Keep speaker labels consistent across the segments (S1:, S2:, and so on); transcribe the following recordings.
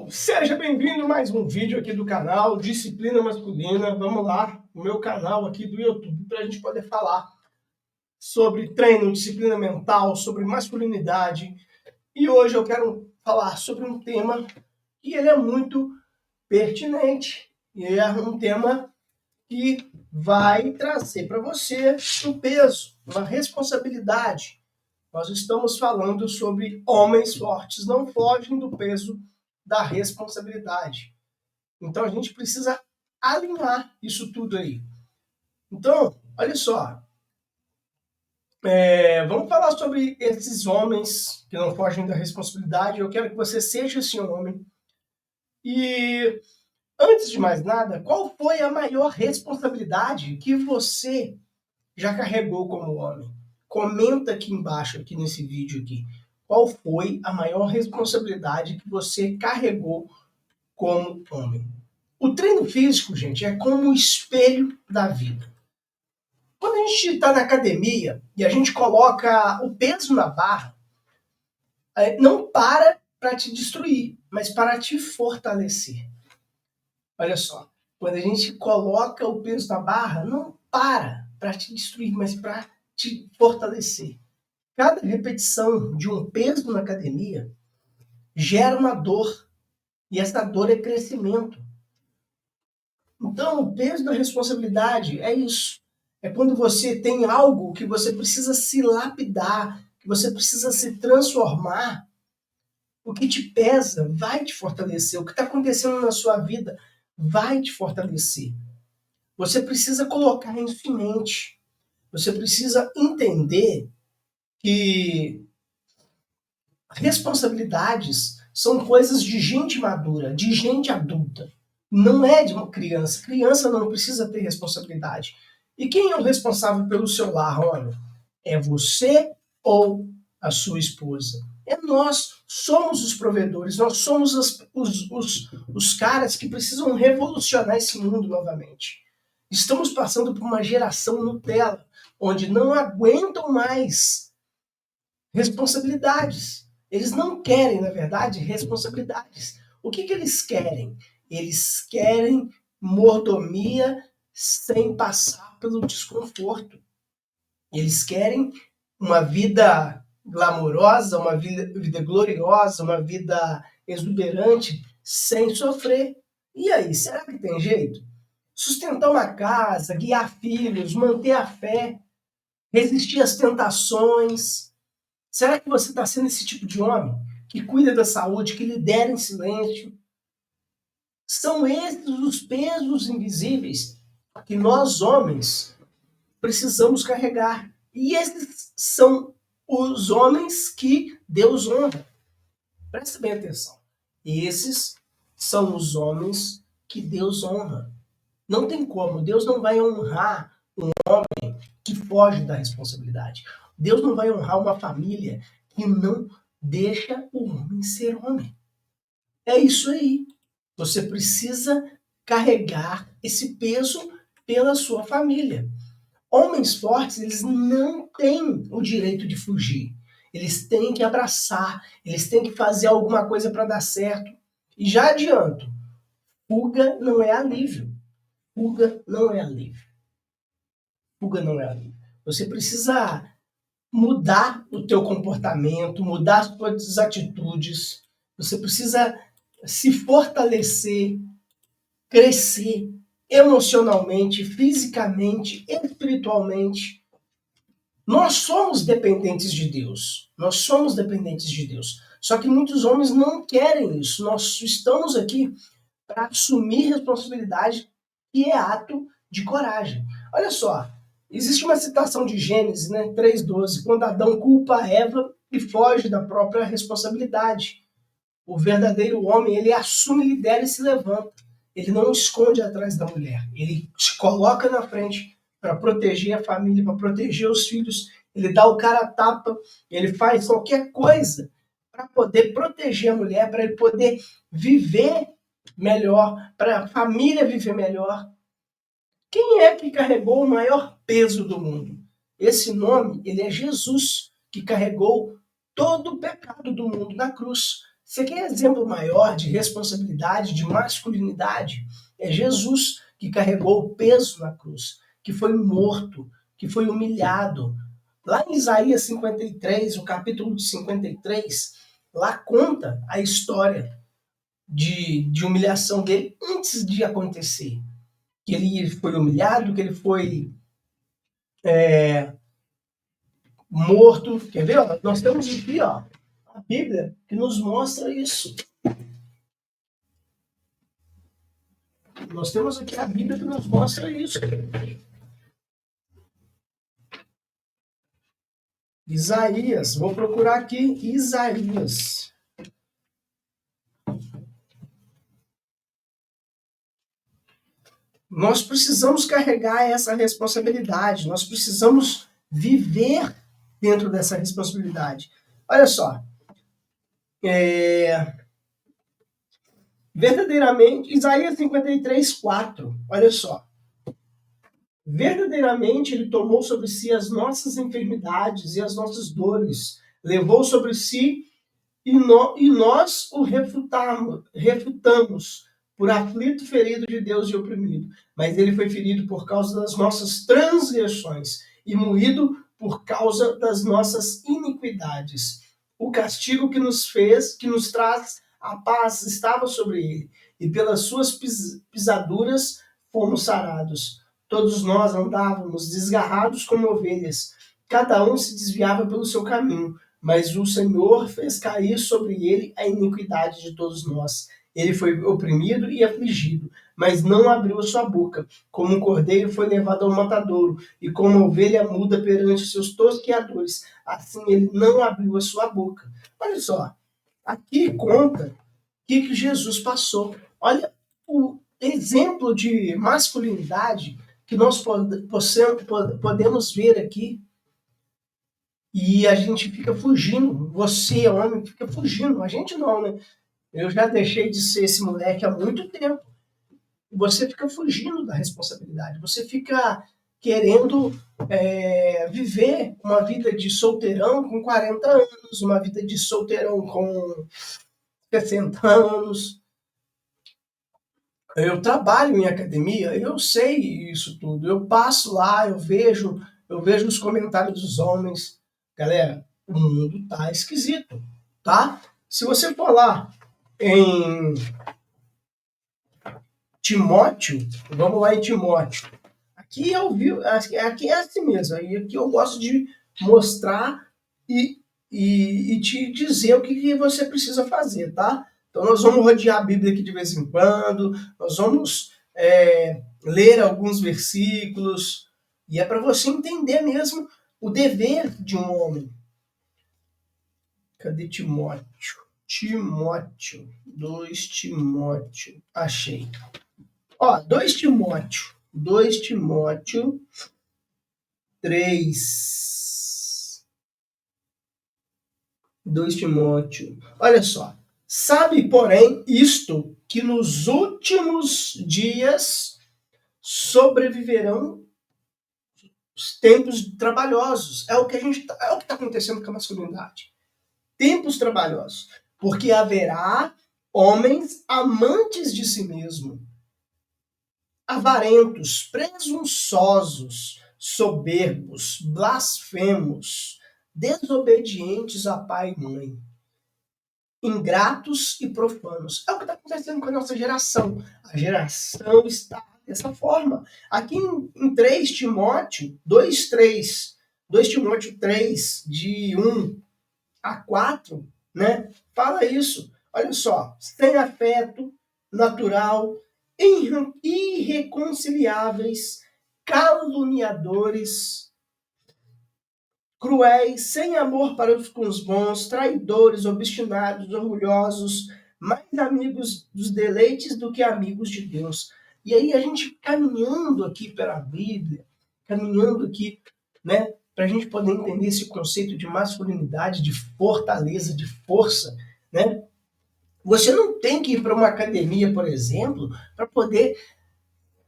S1: Seja bem-vindo a mais um vídeo aqui do canal Disciplina Masculina. Vamos lá, no meu canal aqui do YouTube, para a gente poder falar sobre treino, disciplina mental, sobre masculinidade. E hoje eu quero falar sobre um tema que ele é muito pertinente. E é um tema que vai trazer para você um peso, uma responsabilidade. Nós estamos falando sobre homens fortes não fogem do peso da responsabilidade. Então a gente precisa alinhar isso tudo aí. Então, olha só, vamos falar sobre esses homens que não fogem da responsabilidade. Eu quero que você seja esse homem. E antes de mais nada, qual foi a maior responsabilidade que você já carregou como homem? Comenta aqui embaixo, aqui nesse vídeo aqui. Qual foi a maior responsabilidade que você carregou como homem? O treino físico, gente, é como o espelho da vida. Quando a gente está na academia e a gente coloca o peso na barra, não para te destruir, mas para te fortalecer. Olha só, quando a gente coloca o peso na barra, não para te destruir, mas para te fortalecer. Cada repetição de um peso na academia gera uma dor, e essa dor é crescimento. Então, o peso da responsabilidade é isso. É quando você tem algo que você precisa se lapidar, que você precisa se transformar. O que te pesa vai te fortalecer. O que está acontecendo na sua vida vai te fortalecer. Você precisa colocar isso em mente. Você precisa entender que responsabilidades são coisas de gente madura, de gente adulta. Não é de uma criança. Criança não precisa ter responsabilidade. E quem é o responsável pelo seu lar, olha? É você ou a sua esposa? É nós. Somos os provedores. Nós somos os caras que precisam revolucionar esse mundo novamente. Estamos passando por uma geração Nutella, onde não aguentam mais responsabilidades. Eles não querem, na verdade, responsabilidades. O que eles querem? Eles querem mordomia sem passar pelo desconforto. Eles querem uma vida glamourosa, uma vida gloriosa, uma vida exuberante, sem sofrer. E aí, será que tem jeito? Sustentar uma casa, guiar filhos, manter a fé, resistir às tentações. Será que você está sendo esse tipo de homem que cuida da saúde, que lidera em silêncio? São esses os pesos invisíveis que nós, homens, precisamos carregar. E esses são os homens que Deus honra. Presta bem atenção. Esses são os homens que Deus honra. Não tem como. Deus não vai honrar um homem que foge da responsabilidade. Deus não vai honrar uma família que não deixa o homem ser homem. É isso aí. Você precisa carregar esse peso pela sua família. Homens fortes, eles não têm o direito de fugir. Eles têm que abraçar, eles têm que fazer alguma coisa para dar certo. E já adianto, fuga não é alívio. Fuga não é alívio. Fuga não é alívio. Você precisa mudar o teu comportamento, mudar as tuas atitudes. Você precisa se fortalecer, crescer emocionalmente, fisicamente, espiritualmente. Nós somos dependentes de Deus. Nós somos dependentes de Deus. Só que muitos homens não querem isso. Nós estamos aqui para assumir responsabilidade, que é ato de coragem. Olha só, existe uma citação de Gênesis, né, 3:12, quando Adão culpa Eva e foge da própria responsabilidade. O verdadeiro homem, ele assume, lidera e se levanta. Ele não esconde atrás da mulher. Ele se coloca na frente para proteger a família, para proteger os filhos. Ele dá o cara a tapa, ele faz qualquer coisa para poder proteger a mulher, para ele poder viver melhor, para a família viver melhor. Quem é que carregou o maior peso do mundo? Esse nome, ele é Jesus, que carregou todo o pecado do mundo na cruz. Você quer exemplo maior de responsabilidade, de masculinidade? É Jesus, que carregou o peso na cruz, que foi morto, que foi humilhado. Lá em Isaías 53, o capítulo de 53, lá conta a história de humilhação dele antes de acontecer. Que ele foi humilhado, que ele foi morto. Quer ver? Ó? Nós temos aqui, ó, a Bíblia que nos mostra isso. Nós temos aqui a Bíblia que nos mostra isso. Isaías, vou procurar aqui Isaías. Nós precisamos carregar essa responsabilidade, nós precisamos viver dentro dessa responsabilidade. Olha só, verdadeiramente, Isaías 53, 4, olha só. Verdadeiramente ele tomou sobre si as nossas enfermidades e as nossas dores, levou sobre si e nós o refutamos por aflito, ferido de Deus e oprimido. Mas ele foi ferido por causa das nossas transgressões e moído por causa das nossas iniquidades. O castigo que nos traz a paz estava sobre ele, e pelas suas pisaduras fomos sarados. Todos nós andávamos desgarrados como ovelhas, cada um se desviava pelo seu caminho, mas o Senhor fez cair sobre ele a iniquidade de todos nós. Ele foi oprimido e afligido, mas não abriu a sua boca. Como um cordeiro foi levado ao matadouro, e como ovelha muda perante os seus tosqueadores, assim ele não abriu a sua boca. Olha só, aqui conta o que Jesus passou. Olha o exemplo de masculinidade que nós podemos ver aqui. E a gente fica fugindo. Você, homem, fica fugindo. A gente não, né? Eu já deixei de ser esse moleque há muito tempo. Você fica fugindo da responsabilidade. Você fica querendo viver uma vida de solteirão com 40 anos, uma vida de solteirão com 60 anos. Eu trabalho em academia, eu sei isso tudo. Eu passo lá, eu vejo os comentários dos homens. Galera, o mundo tá esquisito, tá? Se você for lá em Timóteo, vamos lá em Timóteo. Aqui eu vi, aqui é assim mesmo. Aí aqui eu gosto de mostrar e te dizer o que você precisa fazer, tá? Então nós vamos rodear a Bíblia aqui de vez em quando, nós vamos ler alguns versículos, e é para você entender mesmo o dever de um homem. Cadê Timóteo? Timóteo. 2 Timóteo. Achei. Ó, 2 Timóteo. 2 Timóteo 3. 2 Timóteo. Olha só. Sabe, porém, isto, que nos últimos dias sobreviverão os tempos trabalhosos. É o que está acontecendo com a masculinidade. Tempos trabalhosos. Porque haverá homens amantes de si mesmo, avarentos, presunçosos, soberbos, blasfemos, desobedientes a pai e mãe, ingratos e profanos. É o que está acontecendo com a nossa geração. A geração está dessa forma. Aqui em 3 Timóteo, 2 Timóteo 3, de 1 a 4, né? Fala isso. Olha só, sem afeto natural, irreconciliáveis, caluniadores, cruéis, sem amor para com os bons, traidores, obstinados, orgulhosos, mais amigos dos deleites do que amigos de Deus. E aí a gente caminhando aqui pela Bíblia, caminhando aqui, né, para a gente poder entender esse conceito de masculinidade, de fortaleza, de força, né? Você não tem que ir para uma academia, por exemplo, para poder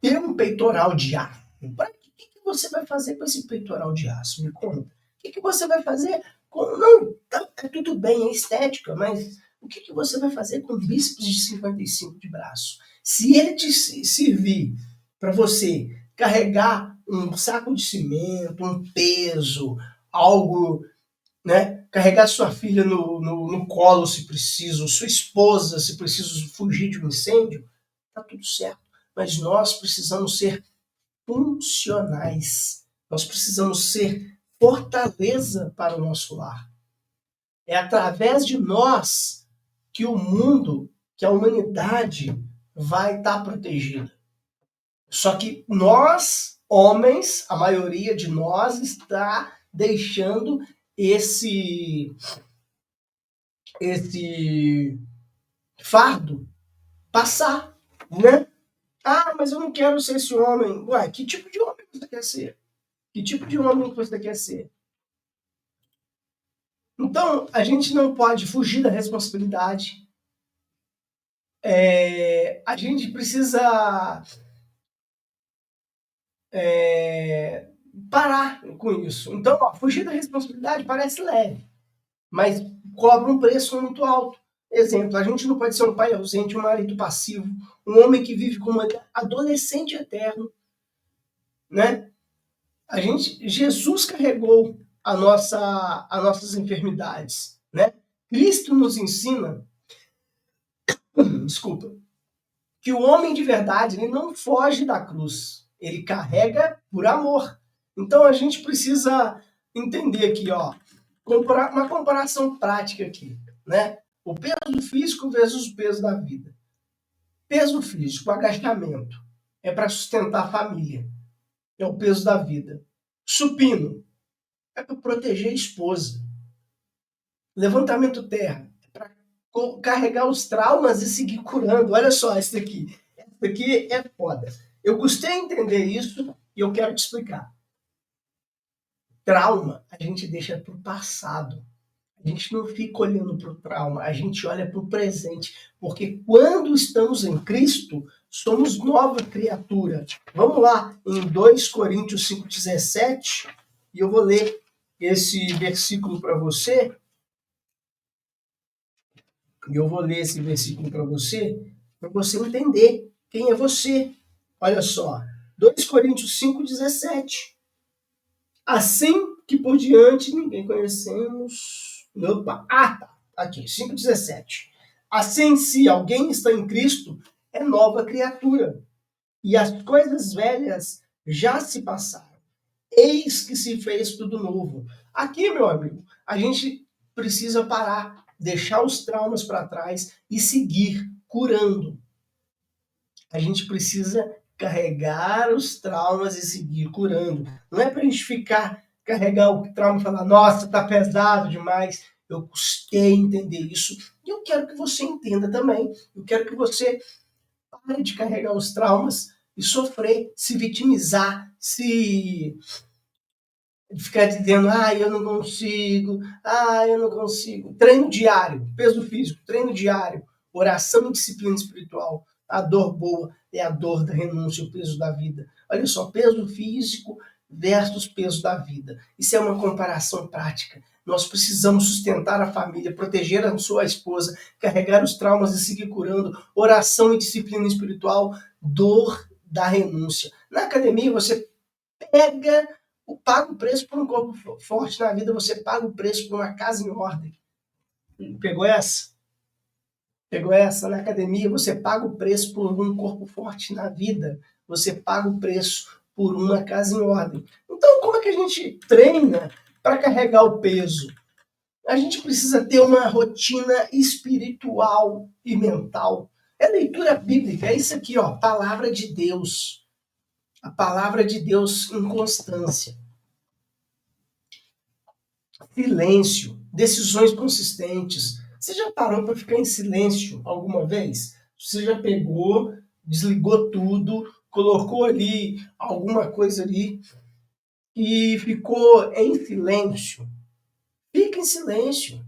S1: ter um peitoral de aço. O que você vai fazer com esse peitoral de aço? Me conta. O que você vai fazer? Não, é tudo bem, é estética, mas o que você vai fazer com o bíceps de 55 de braço? Se ele te servir para você carregar um saco de cimento, um peso, algo, né? Carregar sua filha no colo se preciso, sua esposa se preciso fugir de um incêndio, tá tudo certo. Mas nós precisamos ser funcionais. Nós precisamos ser fortaleza para o nosso lar. É através de nós que o mundo, que a humanidade vai estar protegida. Só que nós, homens, a maioria de nós está deixando esse fardo passar, né? Ah, mas eu não quero ser esse homem. Ué, que tipo de homem você quer ser? Que tipo de homem você quer ser? Então, a gente não pode fugir da responsabilidade. A gente precisa parar com isso. Então, fugir da responsabilidade parece leve, mas cobra um preço muito alto. Exemplo, a gente não pode ser um pai ausente, um marido passivo, um homem que vive como um adolescente eterno, né? Jesus carregou as nossas enfermidades, né? Cristo nos ensina, desculpa, que o homem de verdade ele não foge da cruz, ele carrega por amor. Então a gente precisa entender aqui, uma comparação prática aqui, né? O peso físico versus o peso da vida. Peso físico, agachamento, é para sustentar a família, é o peso da vida. Supino é para proteger a esposa. Levantamento terra é para carregar os traumas e seguir curando. Olha só esse daqui. Esse daqui é foda. Eu custei a entender isso e eu quero te explicar. Trauma a gente deixa para o passado. A gente não fica olhando para o trauma, a gente olha para o presente. Porque quando estamos em Cristo, somos nova criatura. Vamos lá, em 2 Coríntios 5,17, e eu vou ler esse versículo para você. E eu vou ler esse versículo para você entender quem é você. Olha só, 2 Coríntios 5,17. Assim que por diante ninguém conhecemos. Opa, tá. Aqui, 5,17. Assim, se alguém está em Cristo, é nova criatura. E as coisas velhas já se passaram. Eis que se fez tudo novo. Aqui, meu amigo, a gente precisa parar, deixar os traumas para trás e seguir curando. A gente precisa carregar os traumas e seguir curando. Não é para a gente carregar o trauma e falar, nossa, tá pesado demais. Eu custei entender isso. E eu quero que você entenda também. Eu quero que você pare de carregar os traumas e sofrer, se vitimizar, se ficar dizendo, eu não consigo, eu não consigo. Treino diário, peso físico, treino diário, oração e disciplina espiritual. A dor boa é a dor da renúncia, o peso da vida. Olha só, peso físico versus peso da vida. Isso é uma comparação prática. Nós precisamos sustentar a família, proteger a sua esposa, carregar os traumas e seguir curando. Oração e disciplina espiritual, dor da renúncia. Na academia, você paga o preço por um corpo forte na vida, você paga o preço por uma casa em ordem. Pegou essa? Pegou essa? Na academia, você paga o preço por um corpo forte na vida, você paga o preço por uma casa em ordem. Então, como é que a gente treina para carregar o peso? A gente precisa ter uma rotina espiritual e mental. É leitura bíblica, é isso aqui, palavra de Deus. A palavra de Deus em constância. Silêncio, decisões consistentes. Você já parou para ficar em silêncio alguma vez? Você já pegou, desligou tudo, colocou ali alguma coisa ali e ficou em silêncio? Fica em silêncio.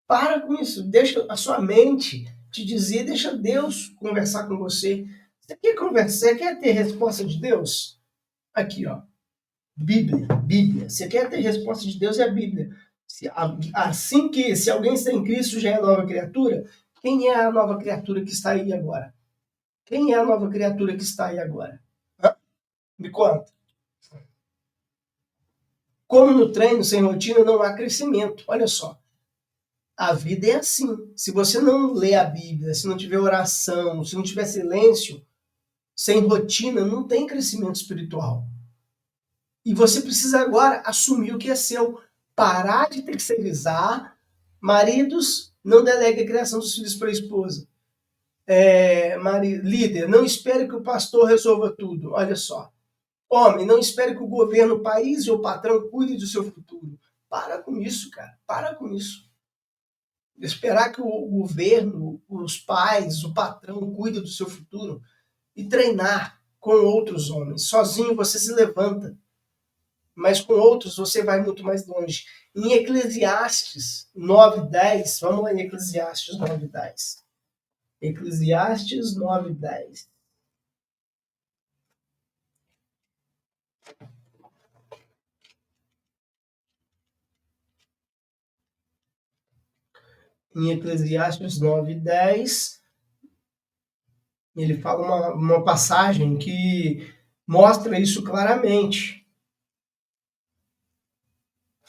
S1: Para com isso. Deixa a sua mente te dizer, deixa Deus conversar com você. Você quer conversar? Você quer ter resposta de Deus? Aqui, Bíblia. Você quer ter resposta de Deus? É a Bíblia. Assim que, se alguém está em Cristo, já é nova criatura, quem é a nova criatura que está aí agora? Quem é a nova criatura que está aí agora? Me conta. Como no treino sem rotina não há crescimento. Olha só, a vida é assim. Se você não lê a Bíblia, se não tiver oração, se não tiver silêncio, sem rotina, não tem crescimento espiritual. E você precisa agora assumir o que é seu. Parar de terceirizar. Maridos, não delegue a criação dos filhos para a esposa. Líder, não espere que o pastor resolva tudo. Olha só. Homem, não espere que o governo, o país e o patrão cuide do seu futuro. Para com isso, cara. Para com isso. Esperar que o governo, os pais, o patrão cuide do seu futuro e treinar com outros homens. Sozinho você se levanta, mas com outros você vai muito mais longe. Em Eclesiastes 9:10, vamos lá em Eclesiastes 9:10. Eclesiastes 9:10. Em Eclesiastes 9:10, ele fala uma passagem que mostra isso claramente.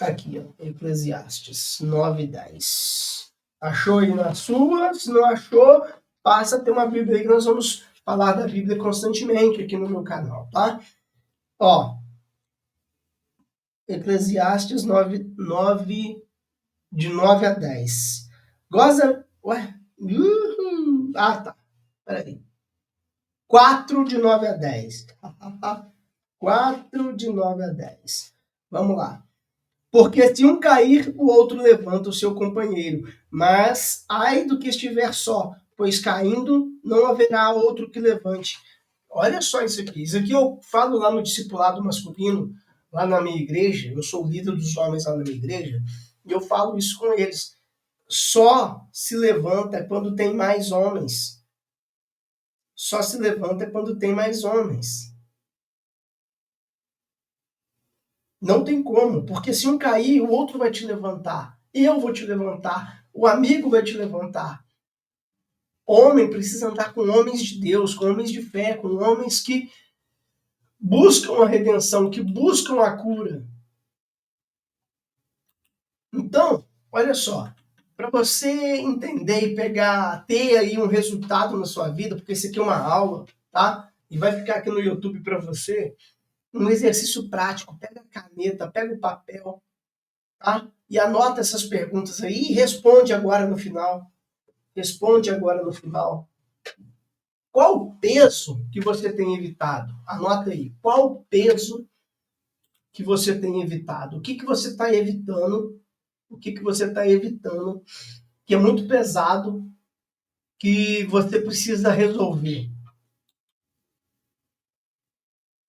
S1: Aqui, ó, Eclesiastes 9:10. Achou aí na sua? Se não achou, passa a ter uma Bíblia aí que nós vamos falar da Bíblia constantemente aqui no meu canal, tá? Ó, Eclesiastes 9, de 9 a 10. Goza... Ué? Tá. Peraí. 4 de 9 a 10. 4 de 9 a 10. Vamos lá. Porque se um cair, o outro levanta o seu companheiro. Mas ai do que estiver só, pois caindo não haverá outro que levante. Olha só isso aqui. Isso aqui eu falo lá no discipulado masculino, lá na minha igreja. Eu sou o líder dos homens lá na minha igreja. E eu falo isso com eles. Só se levanta quando tem mais homens. Só se levanta quando tem mais homens. Não tem como, porque se um cair, o outro vai te levantar. Eu vou te levantar. O amigo vai te levantar. Homem precisa andar com homens de Deus, com homens de fé, com homens que buscam a redenção, que buscam a cura. Então, olha só, para você entender e ter aí um resultado na sua vida, porque isso aqui é uma aula, tá? E vai ficar aqui no YouTube para você, um exercício prático. Pega a caneta, pega o papel, tá? E anota essas perguntas aí e responde agora no final. Responde agora no final. Qual o peso que você tem evitado? Anota aí. Qual o peso que você tem evitado? O que você está evitando? O que você está evitando que é muito pesado, que você precisa resolver?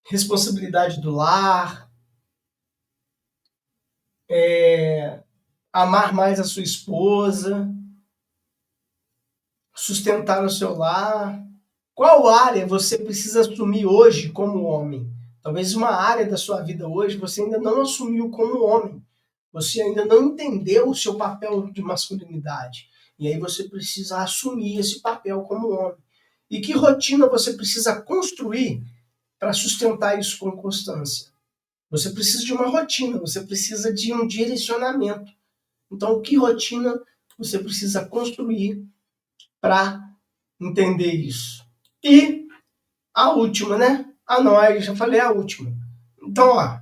S1: Responsabilidade do lar, amar mais a sua esposa, sustentar o seu lar. Qual área você precisa assumir hoje como homem? Talvez uma área da sua vida hoje você ainda não assumiu como homem. Você ainda não entendeu o seu papel de masculinidade. E aí você precisa assumir esse papel como homem. E que rotina você precisa construir para sustentar isso com constância? Você precisa de uma rotina, você precisa de um direcionamento. Então, que rotina você precisa construir para entender isso? E a última, né? Não, eu já falei a última. Então, ó,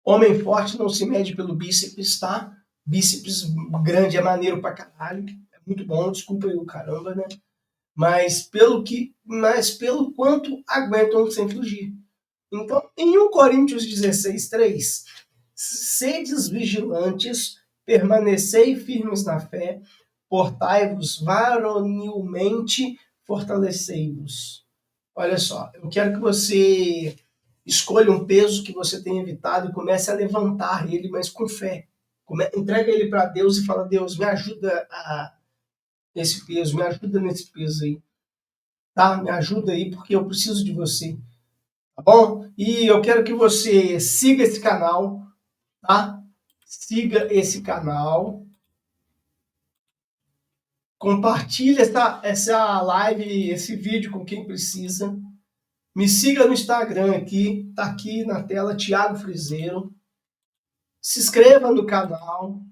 S1: homem forte não se mede pelo bíceps, tá? Bíceps grande é maneiro pra caralho, é muito bom, desculpa aí o caramba, né? Mas pelo quanto aguentam sem fugir. Então, em 1 Coríntios 16:3, sedes vigilantes, permanecei firmes na fé, portai-vos varonilmente, fortalecei-vos. Olha só, eu quero que você escolha um peso que você tem evitado e comece a levantar ele, mas com fé. Entrega ele para Deus e fala: Deus, me ajuda nesse peso, me ajuda nesse peso aí, tá? Me ajuda aí porque eu preciso de você, tá bom? E eu quero que você siga esse canal, tá? siga esse canal, compartilhe essa live, esse vídeo com quem precisa. Me siga no Instagram aqui, tá aqui na tela, Thiago Frizeiro. Se inscreva no canal,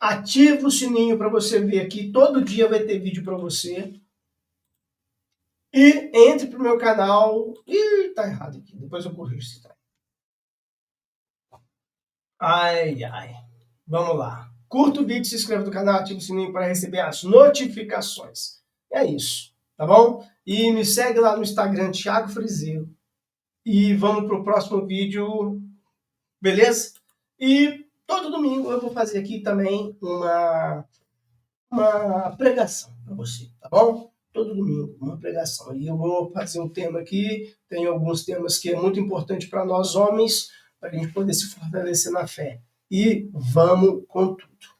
S1: ativa o sininho para você ver aqui, todo dia vai ter vídeo para você. E entre pro meu canal. Ih, tá errado aqui, depois eu corrijo esse trem. Ai, ai. Vamos lá. Curta o vídeo, se inscreva no canal, ativa o sininho para receber as notificações. É isso, tá bom? E me segue lá no Instagram, Thiago Frizeiro. E vamos pro próximo vídeo, beleza? E todo domingo eu vou fazer aqui também uma pregação para você, tá bom? Todo domingo, uma pregação. E eu vou fazer um tema aqui, tem alguns temas que é muito importante para nós homens, para a gente poder se fortalecer na fé. E vamos com tudo.